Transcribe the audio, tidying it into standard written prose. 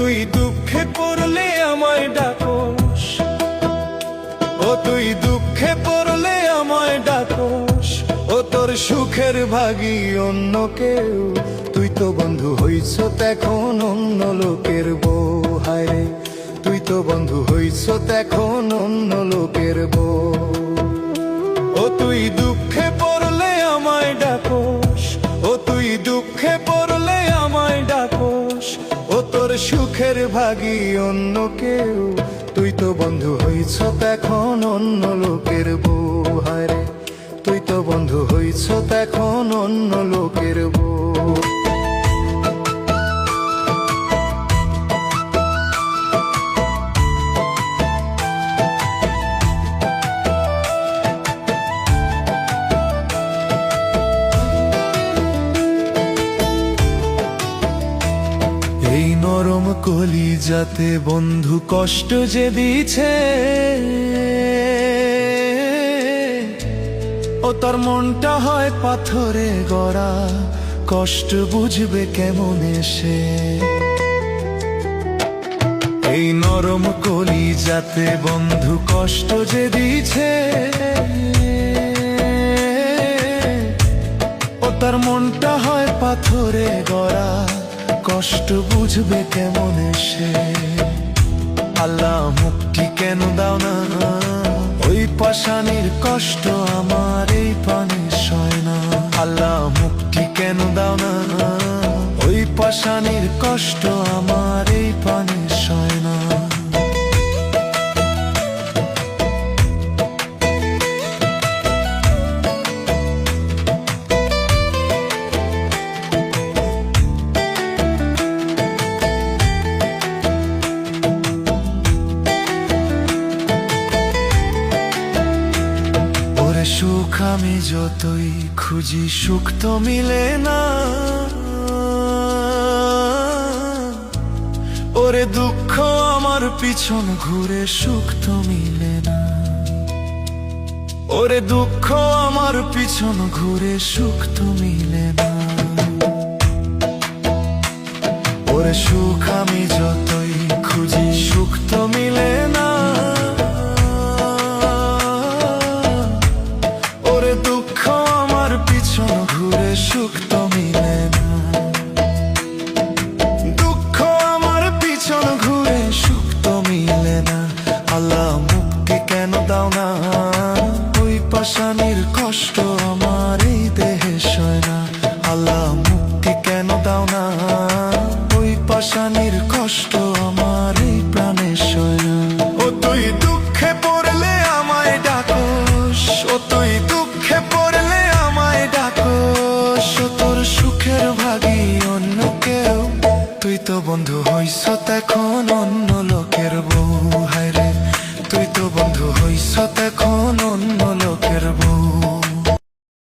তুই দুঃখে পড়লে আমায় ডাকোস, ও তুই দুঃখে পড়লে আমায় ডাকোস, ও তোর সুখের ভাগী অন্য কেউ। তুই তো বন্ধু হইছ এখন অন্য লোকের বউ, হায়রে তুই তো বন্ধু হইছ এখন অন্য লোকের বউ। ও তুই দুঃখে পড়লে আমায় ডাকোস, ও তুই দুঃখে পড়লে আমায় ডাকোস, ও তোর সুখের ভাগী অন্য কেউ। তুই তো বন্ধু হইছ এখন অন্য লোকের বউ, হায়রে তুই তো বন্ধু হইছ এখন অন্য লোকের বউ। এই নরম কলিজাতে বন্ধু কষ্ট যে দিছে, ও তোর মনটা হয় পাথরে গড়া, কষ্ট বুঝবে কেমন সে। এই নরম কলিজাতে বন্ধু কষ্ট যে দিছে, ও তার মনটা হয় পাথরে গড়া, কষ্ট বুঝবে কেমন সে। আল্লাহ মুক্তি কেন দাও না, ওই পাশানির কষ্ট আমার এই পানে সয় না। আল্লাহ মুক্তি কেন দাও না, ওই পাশানির কষ্ট আমার এই পানে সয় না। সুখ আমি যতই খুঁজি সুখ তো মিলে না, ওরে দুঃখ আমার পিছন ঘুরে সুখ তো মিলে না। ওরে দুঃখ আমার পিছন ঘুরে সুখ তো মিলে না। ওরে সুখ আমি যতই খুঁজি সুখ তো মিলে না, দুঃখ আমার পিছন ঘুরে সুখ তো মিলে না। দুঃখ আমার পিছন ঘুরে সুখ তো মিলে না। আল্লাহ মুক্তি কেন দাও না, ওই পাশানির কষ্ট আমার এই দেহে সয় না। আল্লাহ মুক্তি কেন দাও না, ওই পাশানির কষ্ট আমার এই প্রাণে সয় না। ও তুই দুঃখে পড়লে আমায় ডাকোস, ও তুই দুঃখে পড়লে আমায় ডাকোস, ও তোর সুখের ভাগী অন্য কেউ। তুই তো বন্ধু হইছ এখন অন্য লোকের বউ, হায়রে তুই তো বন্ধু হইছ